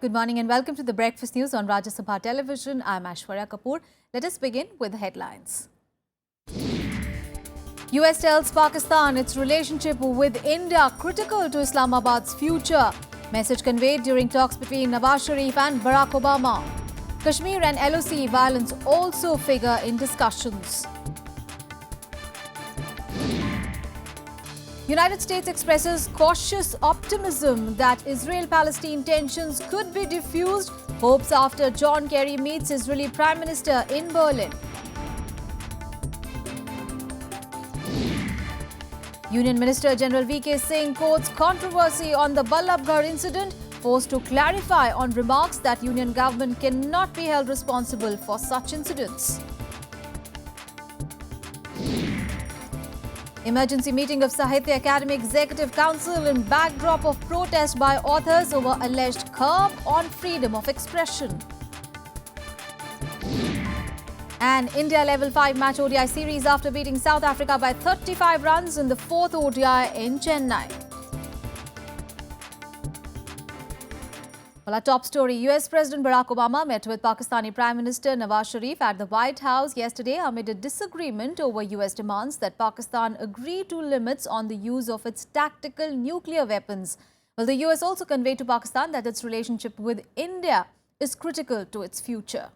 Good morning and welcome to the Breakfast News on Rajya Sabha television. I'm Aishwarya Kapoor. Let us begin with the headlines. US tells Pakistan its relationship with India critical to Islamabad's future. Message conveyed during talks between Nawaz Sharif and Barack Obama. Kashmir and LOC violence also figure in discussions. United States expresses cautious optimism that Israel-Palestine tensions could be diffused. Hopes after John Kerry meets Israeli Prime Minister in Berlin. Union Minister General V.K. Singh quotes controversy on the Ballabgarh incident, forced to clarify on remarks that Union government cannot be held responsible for such incidents. Emergency meeting of Sahitya Academy Executive Council in backdrop of protest by authors over alleged curb on freedom of expression. And India level 5 match ODI series after beating South Africa by 35 runs in the fourth ODI in Chennai. Well, our top story, US President Barack Obama met with Pakistani Prime Minister Nawaz Sharif at the White House yesterday amid a disagreement over US demands that Pakistan agree to limits on the use of its tactical nuclear weapons. Well, the US also conveyed to Pakistan that its relationship with India is critical to its future.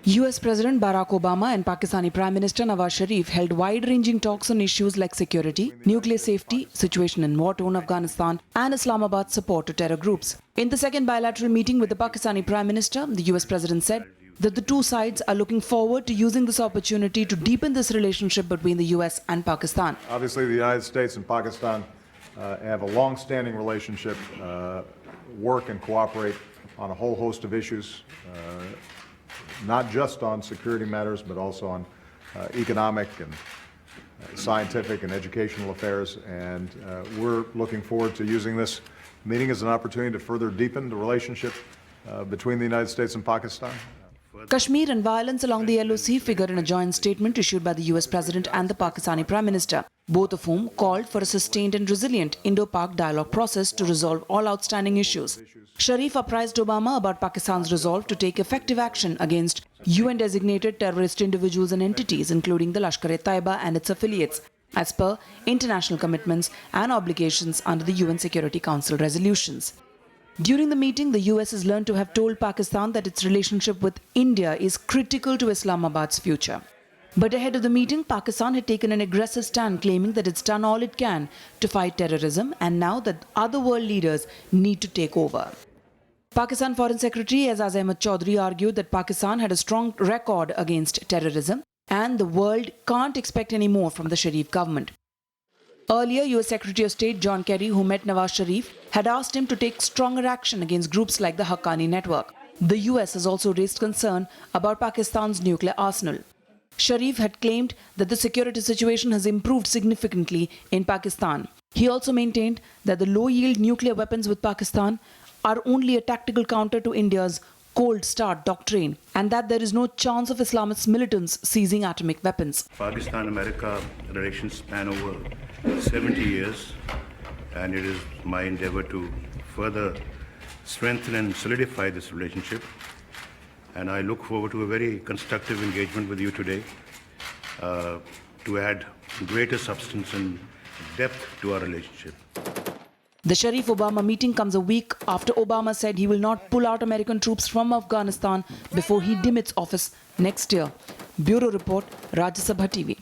US President Barack Obama and Pakistani Prime Minister Nawaz Sharif held wide-ranging talks on issues like security, nuclear safety, situation in war-torn Afghanistan and Islamabad's support to terror groups. In the second bilateral meeting with the Pakistani Prime Minister, the US President said that the two sides are looking forward to using this opportunity to deepen this relationship between the US and Pakistan. Obviously, the United States and Pakistan have a long-standing relationship, work and cooperate on a whole host of issues, not just on security matters, but also on economic and scientific and educational affairs. And we're looking forward to using this meeting as an opportunity to further deepen the relationship between the United States and Pakistan. Kashmir and violence along the LOC figure in a joint statement issued by the US President and the Pakistani Prime Minister, both of whom called for a sustained and resilient Indo-Pak dialogue process to resolve all outstanding issues. Sharif apprised Obama about Pakistan's resolve to take effective action against UN-designated terrorist individuals and entities, including the Lashkar-e-Taiba and its affiliates, as per international commitments and obligations under the UN Security Council resolutions. During the meeting, the US is learned to have told Pakistan that its relationship with India is critical to Islamabad's future. But ahead of the meeting, Pakistan had taken an aggressive stand, claiming that it's done all it can to fight terrorism and now that other world leaders need to take over. Pakistan Foreign Secretary Azaz Ahmad Chaudhry argued that Pakistan had a strong record against terrorism and the world can't expect any more from the Sharif government. Earlier, US Secretary of State John Kerry, who met Nawaz Sharif, had asked him to take stronger action against groups like the Haqqani network. The US has also raised concern about Pakistan's nuclear arsenal. Sharif had claimed that the security situation has improved significantly in Pakistan. He also maintained that the low-yield nuclear weapons with Pakistan are only a tactical counter to India's cold start doctrine and that there is no chance of Islamist militants seizing atomic weapons. Pakistan-America relations span over 70 years, and it is my endeavor to further strengthen and solidify this relationship. And I look forward to a very constructive engagement with you today to add greater substance and depth to our relationship. The Sharif-Obama meeting comes a week after Obama said he will not pull out American troops from Afghanistan before he demits office next year. Bureau Report, Rajya Sabha TV.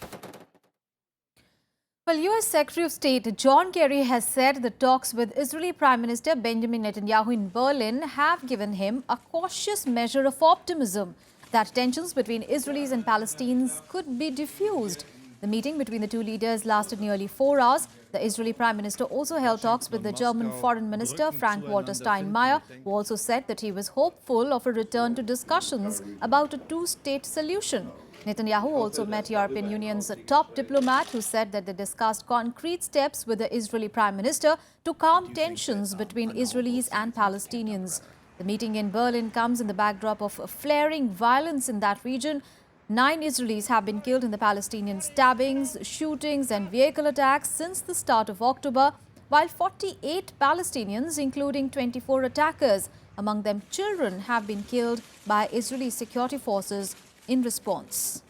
Well, US Secretary of State John Kerry has said the talks with Israeli Prime Minister Benjamin Netanyahu in Berlin have given him a cautious measure of optimism that tensions between Israelis and Palestinians could be diffused. The meeting between the two leaders lasted nearly 4 hours. The Israeli Prime Minister also held talks with the German Foreign Minister Frank-Walter Steinmeier, who also said that he was hopeful of a return to discussions about a two-state solution. Netanyahu also met European Union's top diplomat, who said that they discussed concrete steps with the Israeli Prime Minister to calm tensions between Israelis and Palestinians. The meeting in Berlin comes in the backdrop of flaring violence in that region. 9 Israelis have been killed in the Palestinian stabbings, shootings and vehicle attacks since the start of October. while 48 Palestinians, including 24 attackers, among them children, have been killed by Israeli security forces in response.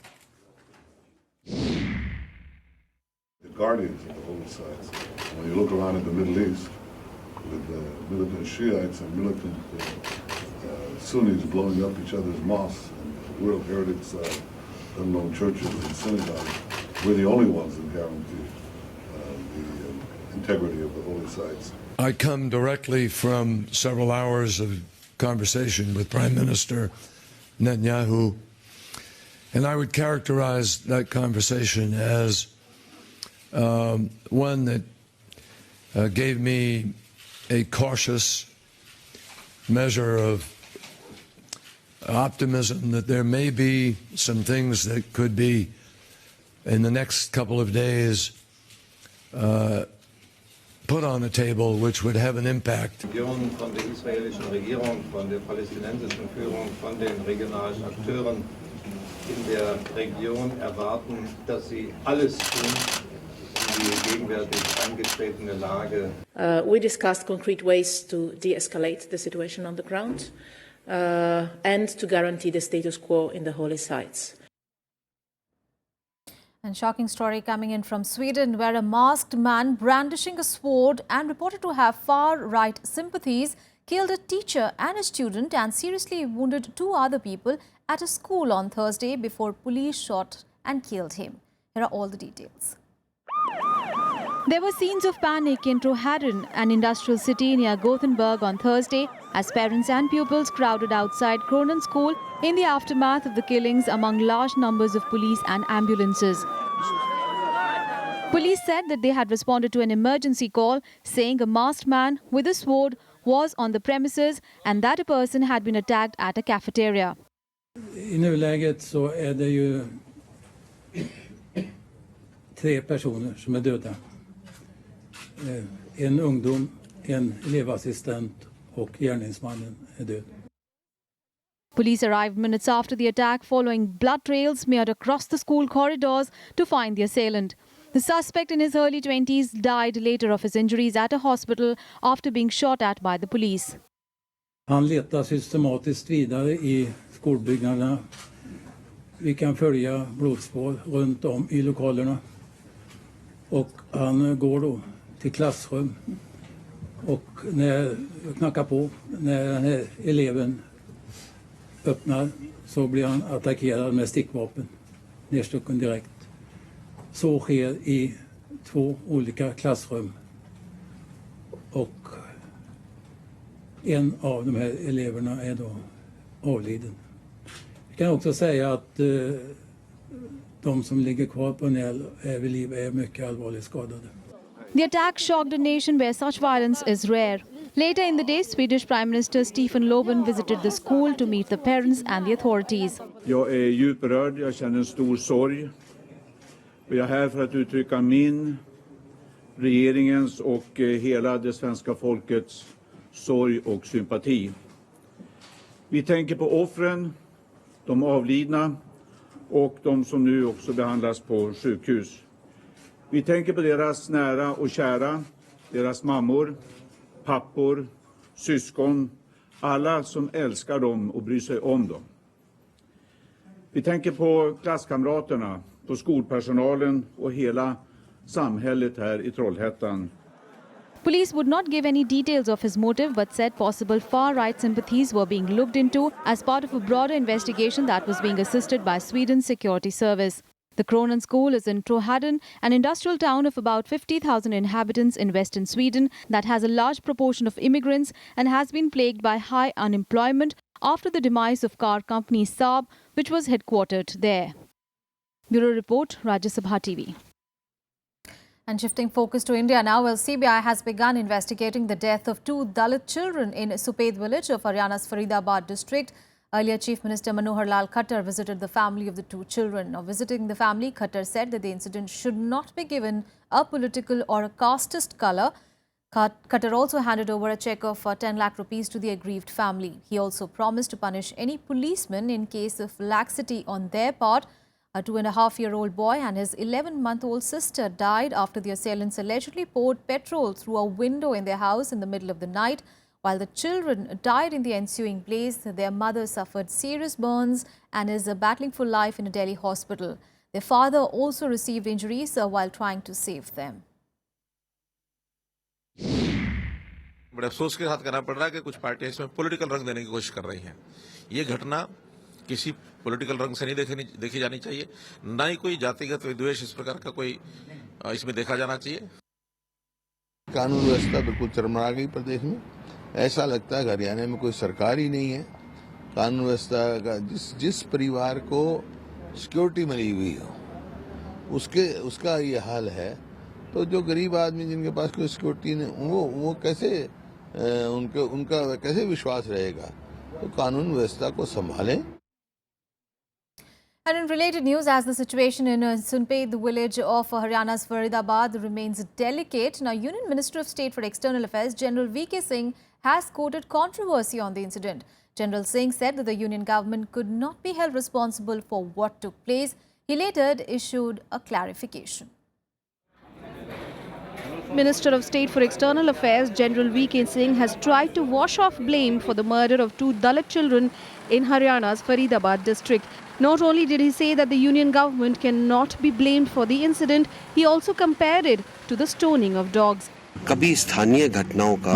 The guardians of the holy sites. When you look around in the Middle East, with militant Shiites and militant Sunnis blowing up each other's mosques and World Heritage Site, unknown churches and synagogues, we're the only ones that guarantee the integrity of the holy sites. I come directly from several hours of conversation with Prime Minister Netanyahu, and I would characterize that conversation as one that gave me a cautious measure of optimism that there may be some things that could be, in the next couple of days, put on the table which would have an impact. Regierung, von der israelischen Regierung, von der palästinensischen Führung, von den regionalen Akteuren in der Region erwarten, dass sie alles tun, die gegenwärtig angetretene Lage. We discussed concrete ways to de-escalate the situation on the ground and to guarantee the status quo in the holy sites. And shocking story coming in from Sweden, where a masked man brandishing a sword and reported to have far-right sympathies killed a teacher and a student and seriously wounded 2 other people at a school on Thursday before police shot and killed him. Here are all the details. There were scenes of panic in Trohaden, an industrial city near Gothenburg, on Thursday, as parents and pupils crowded outside Kronan School in the aftermath of the killings among large numbers of police and ambulances. Police said that they had responded to an emergency call saying a masked man with a sword was on the premises and that a person had been attacked at a cafeteria. I nuläget så är det ju 3 personer som är döda. En ungdom, en elevassistent och gärningsmannen är död. Police arrived minutes after the attack following blood trails smeared across the school corridors to find the assailant. The suspect in his early 20s died later of his injuries at a hospital after being shot at by the police. Han letar systematiskt vidare i skolbyggnaderna. Vi kan följa blodspår runt om i lokalerna. Och han går då till klassrum. Och när jag knackar på, när den här eleven öppnar, så blir han attackerad med stickvapen. Nedstucken direkt. Så sker i 2 olika klassrum. Och en av de här eleverna är då avliden. Vi kan också säga att de som ligger kvar på NL är vid liv är mycket allvarligt skadade. The attack shocked a nation where such violence is rare. Later in the day, Swedish Prime Minister Stefan Löfven visited the school to meet the parents and the authorities. Jag är djupt berörd, jag känner en stor sorg. Och jag är här för att uttrycka min, regeringens och hela det svenska folkets sorg och sympati. Vi tänker på offren, de avlidna och de som nu också behandlas på sjukhus. Vi tänker på deras nära och kära, deras mammor, pappor, syskon, alla som älskar dem och bryr sig om dem. Vi tänker på klasskamraterna, på skolpersonalen och hela samhället här i Trollhättan. Police would not give any details of his motive but said possible far-right sympathies were being looked into as part of a broader investigation that was being assisted by Sweden's security service. The Kronan School is in Trohaden, an industrial town of about 50,000 inhabitants in western Sweden that has a large proportion of immigrants and has been plagued by high unemployment after the demise of car company Sabha, which was headquartered there. Bureau Report, Rajya Sabha TV. And shifting focus to India now, CBI has begun investigating the death of 2 Dalit children in Suped village of Haryana's Faridabad district. Earlier, Chief Minister Manohar Lal Khattar visited the family of the 2 children. Now, visiting the family, Khattar said that the incident should not be given a political or a casteist colour. Khattar also handed over a cheque of 10 lakh rupees to the aggrieved family. He also promised to punish any policeman in case of laxity on their part. A 2.5-year-old boy and his 11-month-old sister died after the assailants allegedly poured petrol through a window in their house in the middle of the night. While the children died in the ensuing blaze, their mother suffered serious burns and is battling for life in a Delhi hospital. Their father also received injuries while trying to save them. बड़े अफसोस के साथ कहना पड़ रहा है कि कुछ पार्टियां इसमें पॉलिटिकल रंग देने की कोशिश कर रही हैं। ये घटना किसी पॉलिटिकल रंग से नहीं देखी जानी चाहिए, ना ही कोई जातिगत विद्वेष इस प्रकार का कोई इसमें देखा जाना चाहिए। कानून व्यवस्था बिल्कुल चरमरा गई प्रदेश में। ऐसा लगता है हरियाणा में कोई सरकार ही नहीं है। कानून व्यवस्था का जिस परिवार को सिक्योरिटी मिली हुई हो उसका ये हाल है, तो जो गरीब आदमी जिनके पास कोई सिक्योरिटी नहीं, वो कैसे उनका कैसे विश्वास रहेगा? तो कानून व्यवस्था को संभालें। And in related news, as the situation in Sunpet, the village of Haryana's Faridabad, remains delicate, now Union Minister of State for External Affairs General V.K. Singh has quoted controversy on the incident. General Singh said that the Union government could not be held responsible for what took place. He later issued a clarification. Minister of State for External Affairs General V.K. Singh has tried to wash off blame for the murder of 2 Dalit children in Haryana's Faridabad district. Not only did he say that the union government cannot be blamed for the incident, he also compared it to the stoning of dogs. कभी स्थानीय घटनाओं का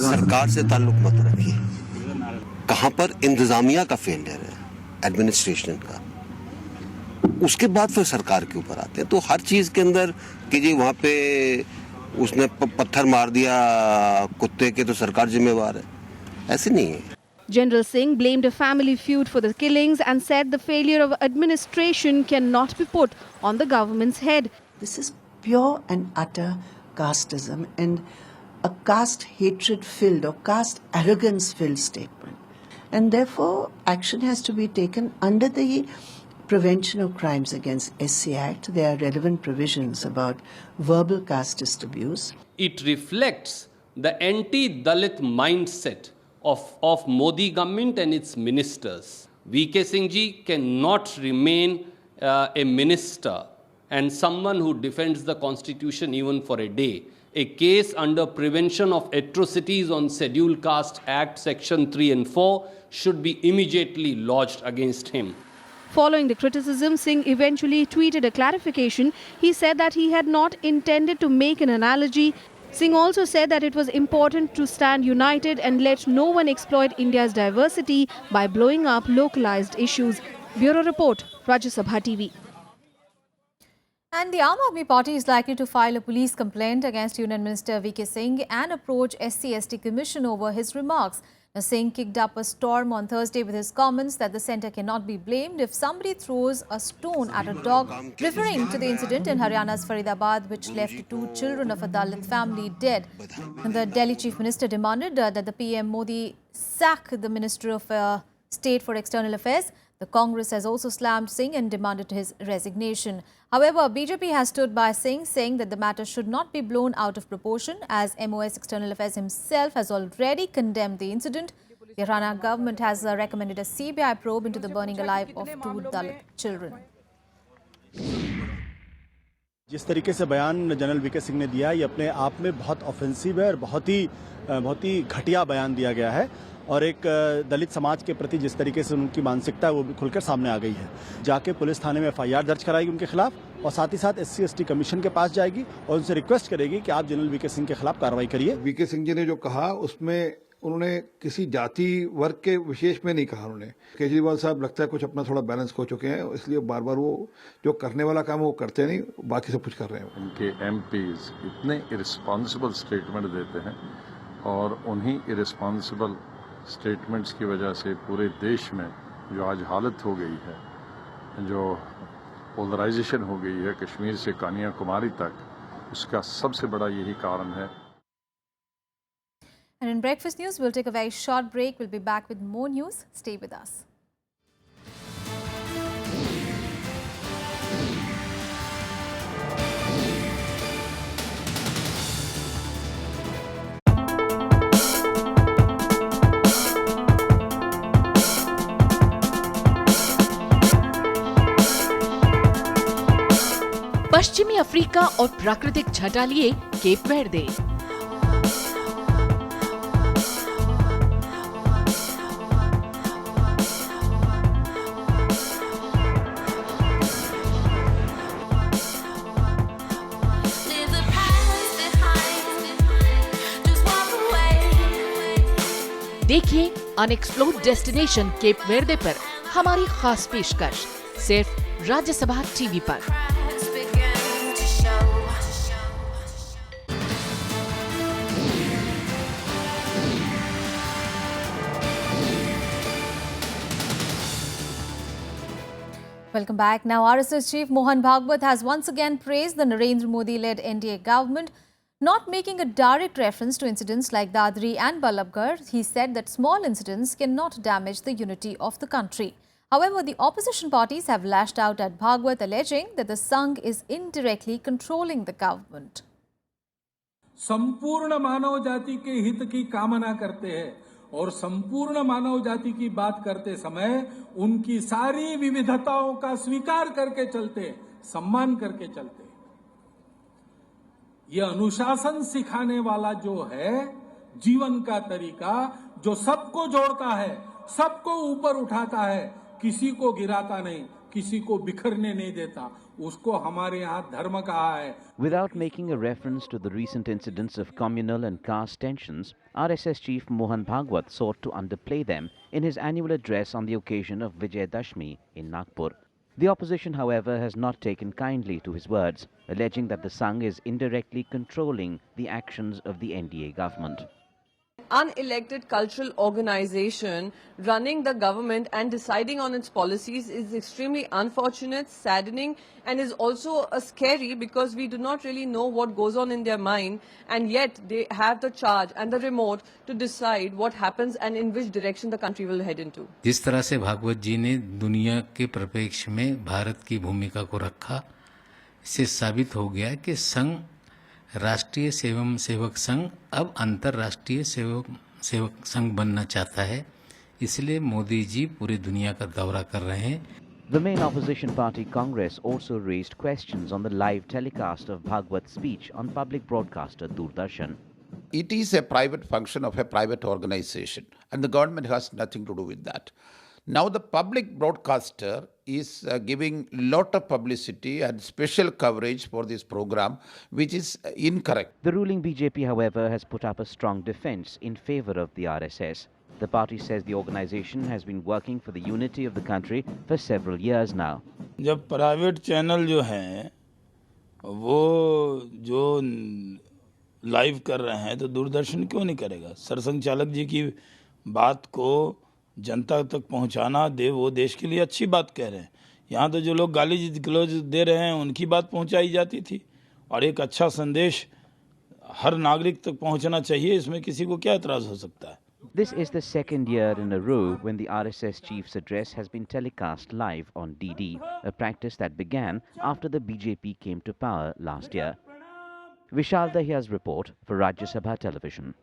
सरकार से ताल्लुक मत रखिए। कहां पर इंतजामिया का फेलियर है, एडमिनिस्ट्रेशन का, उसके बाद फिर सरकार के ऊपर आते हैं। तो हर चीज के अंदर कि जी वहां पे उसने पत्थर मार दिया कुत्ते के तो सरकार जिम्मेवार है, ऐसे नहीं है। General Singh blamed a family feud for the killings and said the failure of administration cannot be put on the government's head. This is pure and utter casteism and a caste hatred filled or caste arrogance filled statement. And therefore action has to be taken under the Prevention of Crimes Against SC Act. There are relevant provisions about verbal casteist abuse. It reflects the anti-Dalit mindset of Modi government and its ministers. V.K. Singh ji cannot remain a minister and someone who defends the constitution even for a day. A case under Prevention of Atrocities on Scheduled Caste Act Section 3 and 4 should be immediately lodged against him. Following the criticism, Singh eventually tweeted a clarification. He said that he had not intended to make an analogy. Singh also said that it was important to stand united and let no one exploit India's diversity by blowing up localized issues. Bureau Report, Rajya Sabha TV. And the Aam Aadmi Party is likely to file a police complaint against Union Minister V.K. Singh and approach SC/ST Commission over his remarks. Now, Singh kicked up a storm on Thursday with his comments that the centre cannot be blamed if somebody throws a stone at a dog, referring to the incident in Haryana's Faridabad, which left 2 children of a Dalit family dead. And the Delhi Chief Minister demanded that the PM Modi sack the Minister of State for External Affairs. The Congress has also slammed Singh and demanded his resignation. However, BJP has stood by Singh, saying that the matter should not be blown out of proportion, as MOS External Affairs himself has already condemned the incident. The Haryana government has recommended a CBI probe into the burning alive of 2 Dalit children. जिस तरीके से बयान general VK Singh ने दिया, ये अपने आप में बहुत ऑफेंसिव है और बहुत ही घटिया बयान दिया गया है और एक दलित समाज के प्रति जिस तरीके से उनकी मानसिकता है वो भी खुलकर सामने आ गई है। जाके पुलिस थाने में FIR दर्ज कराएगी उनके खिलाफ और साथ ही साथ SC/ST कमीशन के पास जाएगी और उनसे रिक्वेस्ट करेगी कि आप जनरल वीके सिंह के खिलाफ कार्रवाई करिए। वीके सिंह जी ने जो कहा उसमें उन्होंने किसी जाति वर्ग के विशेष में नहीं कहा। उन्होंने केजरीवाल साहब लगता है कुछ अपना थोड़ा बैलेंस खो चुके हैं, इसलिए बार बार वो जो करने वाला काम है वो करते नहीं, बाकी सब कुछ कर रहे हैं। उनके MPs इतने इरेस्पॉन्सिबल स्टेटमेंट देते हैं और उन्हीं इरेस्पॉन्सिबल स्टेटमेंट्स की वजह से पूरे देश में जो आज हालत हो गई है, जो पोलराइजेशन हो गई है कश्मीर से कन्याकुमारी तक, उसका सबसे बड़ा यही कारण है। And in breakfast news, we'll take a very short break. We'll be back with more news. Stay with us. Africa और प्राकृतिक छटा लिए केप वेर्दे। देखिए अनएक्सप्लोर्ड डेस्टिनेशन केप वेर्दे पर हमारी खास पेशकश सिर्फ राज्यसभा टीवी पर। Welcome back. Now, RSS Chief Mohan Bhagwat has once again praised the Narendra Modi-led NDA government, not making a direct reference to incidents like Dadri and Ballabgarh. He said that small incidents cannot damage the unity of the country. However, the opposition parties have lashed out at Bhagwat, alleging that the Sangh is indirectly controlling the government. संपूर्ण मानव जाति के हित की कामना करते हैं और संपूर्ण मानव जाति की बात करते समय उनकी सारी विविधताओं का स्वीकार करके चलते, सम्मान करके चलते। ये अनुशासन सिखाने वाला जो है जीवन का तरीका, जो सबको जोड़ता है, सबको ऊपर उठाता है, किसी को गिराता नहीं, किसी को बिखरने नहीं देता, उसको हमारे यहाँ धर्म कहा है। Without making a reference to the recent incidents of communal and caste tensions, RSS Chief Mohan Bhagwat sought to underplay them in his annual address on the occasion of Vijay Dashmi in Nagpur. The opposition, however, has not taken kindly to his words, alleging that the Sangh is indirectly controlling the actions of the NDA government. Unelected cultural organization running the government and deciding on its policies is extremely unfortunate, saddening, and is also scary because we do not really know what goes on in their mind, and yet they have the charge and the remote to decide what happens and in which direction the country will head into. जिस तरह से भागवत जी ने दुनिया के परिप्रेक्ष्य में भारत की भूमिका को रखा, इससे साबित हो गया कि संघ राष्ट्रीय सेवक संघ अब अंतर्राष्ट्रीय सेवक संघ बनना चाहता है, इसलिए मोदी जी पूरी दुनिया का दौरा कर रहे हैं। The main opposition party Congress also raised questions on the live telecast of Bhagwat's speech on public broadcaster Doordarshan. It is a private function of a private organization, and the government has nothing to do with that. Now the public broadcaster is giving lot of publicity and special coverage for this program, which is incorrect. The ruling BJP, however, has put up a strong defense in favor of the RSS. The party says the organization has been working for the unity of the country for several years now. जब private channel जो हैं वो जो live कर रहे हैं तो दूरदर्शन क्यों नहीं करेगा? सरसंघ चालक जी की बात को जनता तक पहुंचाना दे, वो देश के लिए अच्छी बात कह रहे हैं। यहाँ तो जो लोग गाली गलौज दे रहे हैं उनकी बात पहुंचाई जाती थी, और एक अच्छा संदेश हर नागरिक तक पहुंचना चाहिए, इसमें किसी को क्या एतराज हो सकता है? This is the second year in a row when the RSS chief's address has been telecast live on DD, a practice that began after the BJP came to power last year. Vishal Dahiya's report for Rajya Sabha television.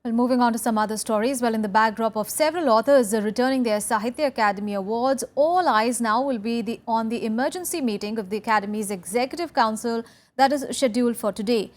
Well, moving on to some other stories. Well, in the backdrop of several authors returning their Sahitya Academy Awards, all eyes now will be on the emergency meeting of the Academy's Executive Council that is scheduled for today.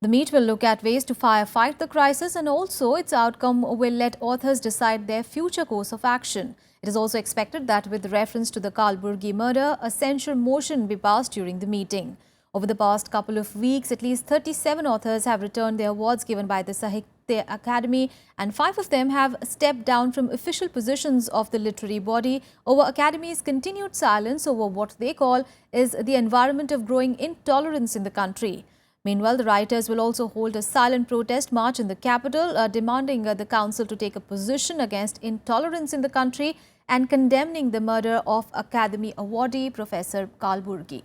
The meet will look at ways to firefight the crisis, and also its outcome will let authors decide their future course of action. It is also expected that with reference to the Kalburgi murder, a censure motion be passed during the meeting. Over the past couple of weeks, at least 37 authors have returned their awards given by the Sahitya Academy, and 5 of them have stepped down from official positions of the literary body over Academy's continued silence over what they call is the environment of growing intolerance in the country. Meanwhile, the writers will also hold a silent protest march in the capital, demanding the council to take a position against intolerance in the country and condemning the murder of Academy awardee Professor Kalburgi.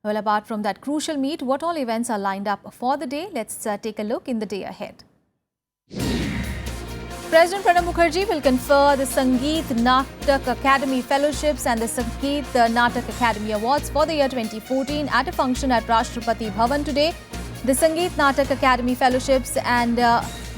Well, apart from that crucial meet, what all events are lined up for the day? Let's take a look in the day ahead. President Pranab Mukherjee will confer the Sangeet Natak Academy Fellowships and the Sangeet Natak Academy Awards for the year 2014 at a function at Rashtrapati Bhavan today. The Sangeet Natak Academy Fellowships and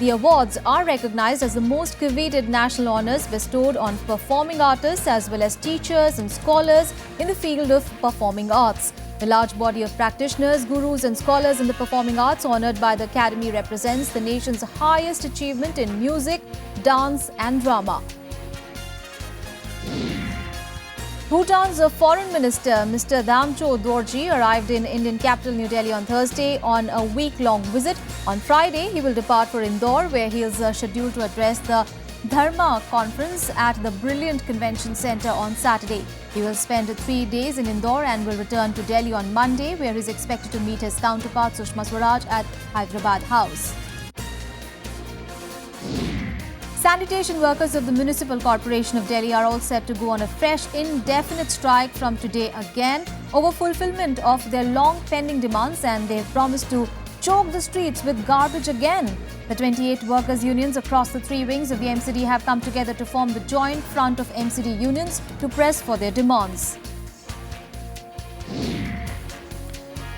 The awards are recognized as the most coveted national honours bestowed on performing artists as well as teachers and scholars in the field of performing arts. The large body of practitioners, gurus and scholars in the performing arts honoured by the Academy represents the nation's highest achievement in music, dance and drama. Bhutan's Foreign Minister, Mr. Damcho Dorji, arrived in Indian capital New Delhi on Thursday on a week-long visit. On Friday, he will depart for Indore, where he is scheduled to address the Dharma conference at the Brilliant Convention Centre on Saturday. He will spend 3 days in Indore and will return to Delhi on Monday, where he is expected to meet his counterpart Sushma Swaraj at Hyderabad House. Sanitation workers of the Municipal Corporation of Delhi are all set to go on a fresh indefinite strike from today again over fulfillment of their long pending demands, and they have promised to choke the streets with garbage again. The 28 workers' unions across the 3 wings of the MCD have come together to form the joint front of MCD unions to press for their demands.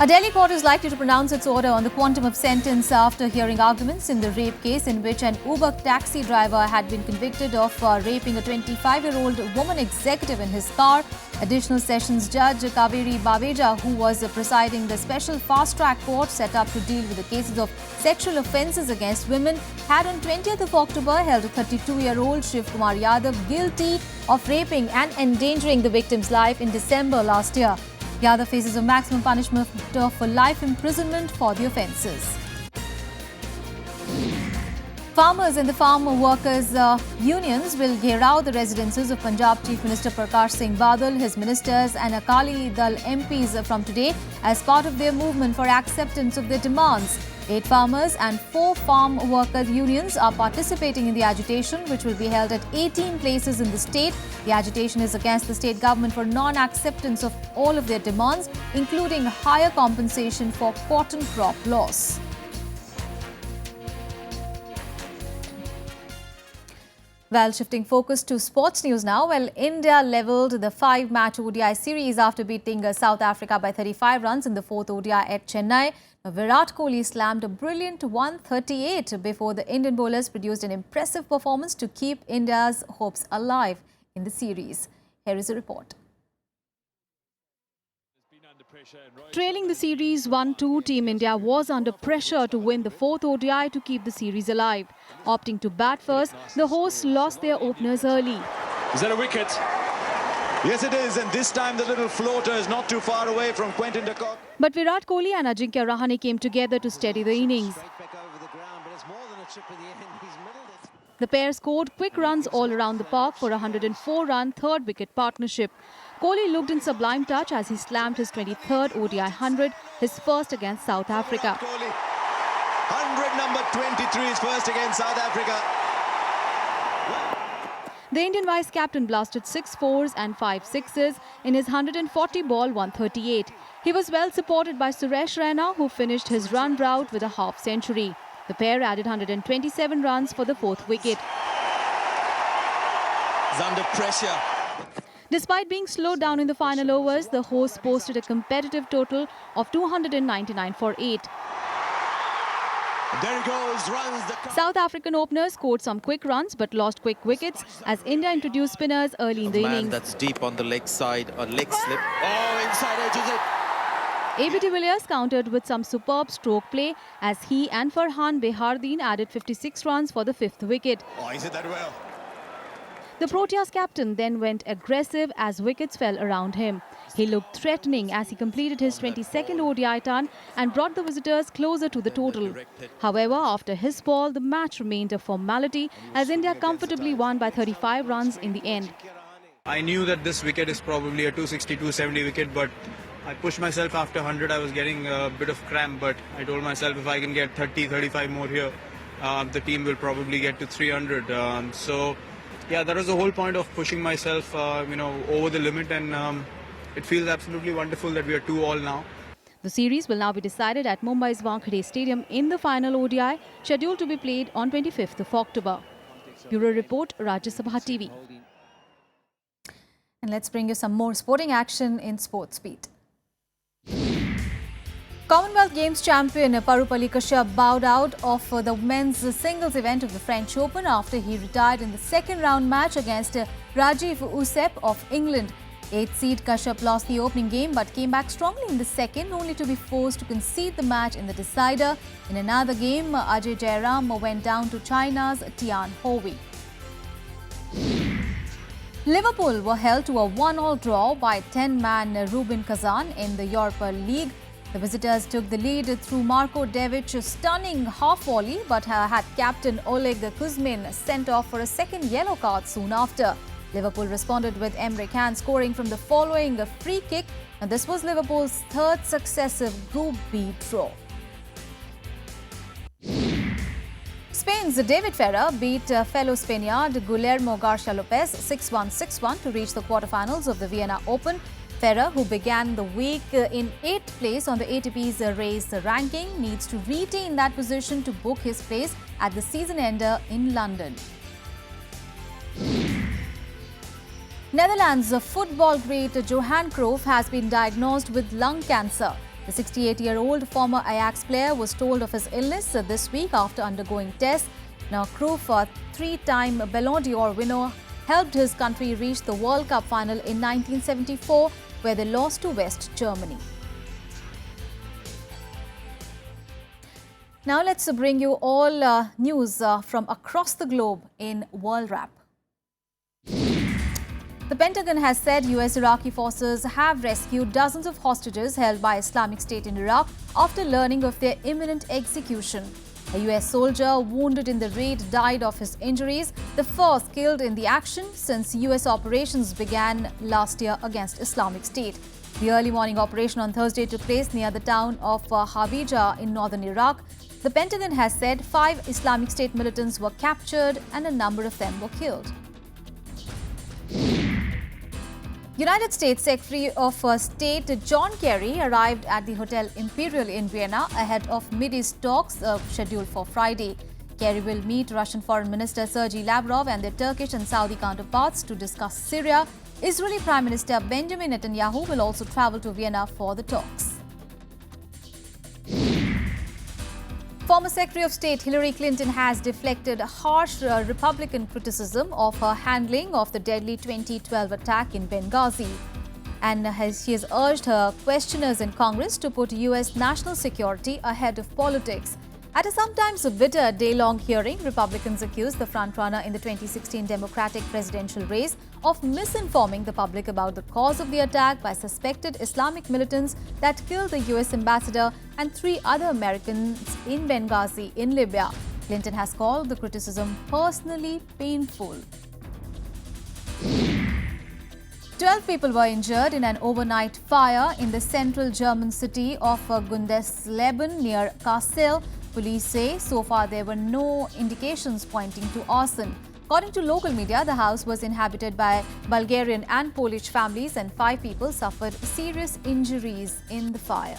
A Delhi court is likely to pronounce its order on the quantum of sentence after hearing arguments in the rape case in which an Uber taxi driver had been convicted of raping a 25-year-old woman executive in his car. Additional Sessions Judge Kaveri Baveja, who was presiding the special fast-track court set up to deal with the cases of sexual offences against women, had on 20th of October held 32-year-old Shiv Kumar Yadav guilty of raping and endangering the victim's life in December last year. Yadav faces a maximum punishment of life imprisonment for the offences. Farmers and the farm workers unions will gheraw the residences of Punjab Chief Minister Prakash Singh Badal, his ministers and Akali Dal MPs from today as part of their movement for acceptance of their demands. 8 farmers and 4 farm workers unions are participating in the agitation, which will be held at 18 places in the state. The agitation is against the state government for non-acceptance of all of their demands, including higher compensation for cotton crop loss. Well, shifting focus to sports news now. Well, India levelled the 5-match ODI series after beating South Africa by 35 runs in the 4th ODI at Chennai. Virat Kohli slammed a brilliant 138 before the Indian bowlers produced an impressive performance to keep India's hopes alive in the series. Here is a report. Trailing the series 1-2, Team India was under pressure to win the 4th ODI to keep the series alive. Opting to bat first, the hosts lost their openers early. Is that a wicket? Yes, it is, and this time the little floater is not too far away from Quinton de Kock. But Virat Kohli and Ajinkya Rahane came together to steady the innings. The pair scored quick runs all around the park for a 104-run third-wicket partnership. Kohli looked in sublime touch as he slammed his 23rd ODI 100, his first against South Africa. Kohli, 100 number 23, his first against South Africa. The Indian vice-captain blasted 6 fours and 5 sixes in his 140-ball 138. He was well supported by Suresh Raina, who finished his run rout with a half-century. The pair added 127 runs for the 4th wicket. He's under pressure. Despite being slowed down in the final overs, the hosts posted a competitive total of 299 for 8. There he goes, runs the... South African openers scored some quick runs but lost quick wickets as India introduced spinners early in the innings. That's deep on the leg side, a leg slip. Oh, inside edges it. AB de Villiers countered with some superb stroke play as he and Farhan Behardien added 56 runs for the 5th wicket. Oh, he did that well. The Proteas captain then went aggressive as wickets fell around him. He looked threatening as he completed his 22nd ODI ton and brought the visitors closer to the total. However, after his ball, the match remained a formality as India comfortably won by 35 runs in the end. I knew that this wicket is probably a 260-270 wicket, but I pushed myself after 100. I was getting a bit of cramp, but I told myself if I can get 30-35 more here, the team will probably get to 300. So, yeah, that was the whole point of pushing myself, over the limit, and it feels absolutely wonderful that we are 2-all now. The series will now be decided at Mumbai's Wankhede Stadium in the final ODI, scheduled to be played on 25th of October. Bureau Report, Rajya Sabha TV. And let's bring you some more sporting action in Sports Beat. Commonwealth Games champion Parupalli Kashyap bowed out of the men's singles event of the French Open after he retired in the second round match against Rajya of England. 8th seed Kashyap lost the opening game but came back strongly in the second, only to be forced to concede the match in the decider. In another game, Ajay Jairam went down to China's Tian Hovey. Liverpool were held to a 1-1 draw by 10-man Rubin Kazan in the Europa League. The visitors took the lead through Marko Devic's stunning half volley but had captain Oleg Kuzmin sent off for a second yellow card soon after. Liverpool responded with Emre Can scoring from the following free kick, and this was Liverpool's third successive Group B draw. Spain's David Ferrer beat fellow Spaniard Guillermo Garcia Lopez 6-1, 6-1 to reach the quarterfinals of the Vienna Open. Ferrer, who began the week in 8th place on the ATP's race ranking, needs to retain that position to book his place at the season ender in London. Netherlands football great Johan Cruyff has been diagnosed with lung cancer. The 68-year-old former Ajax player was told of his illness this week after undergoing tests. Now, Cruyff, a three-time Ballon d'Or winner, helped his country reach the World Cup final in 1974, where they lost to West Germany. Now let's bring you all news from across the globe in World Wrap. The Pentagon has said US Iraqi forces have rescued dozens of hostages held by Islamic State in Iraq after learning of their imminent execution. A US soldier wounded in the raid died of his injuries, the first killed in the action since US operations began last year against Islamic State. The early morning operation on Thursday took place near the town of Hawija in northern Iraq. The Pentagon has said 5 Islamic State militants were captured and a number of them were killed. United States Secretary of State John Kerry arrived at the Hotel Imperial in Vienna ahead of Mideast talks scheduled for Friday. Kerry will meet Russian Foreign Minister Sergei Lavrov and their Turkish and Saudi counterparts to discuss Syria. Israeli Prime Minister Benjamin Netanyahu will also travel to Vienna for the talks. Former Secretary of State Hillary Clinton has deflected harsh Republican criticism of her handling of the deadly 2012 attack in Benghazi. And she has urged her questioners in Congress to put US national security ahead of politics. At a sometimes bitter day-long hearing, Republicans accused the frontrunner in the 2016 Democratic presidential race of misinforming the public about the cause of the attack by suspected Islamic militants that killed the US ambassador and 3 other Americans in Benghazi in Libya. Clinton has called the criticism personally painful. 12 people were injured in an overnight fire in the central German city of Gundesleben near Kassel. Police say so far there were no indications pointing to arson. According to local media, the house was inhabited by Bulgarian and Polish families and 5 people suffered serious injuries in the fire.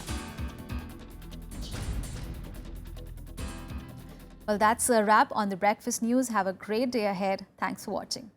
Well, that's a wrap on the Breakfast News. Have a great day ahead. Thanks for watching.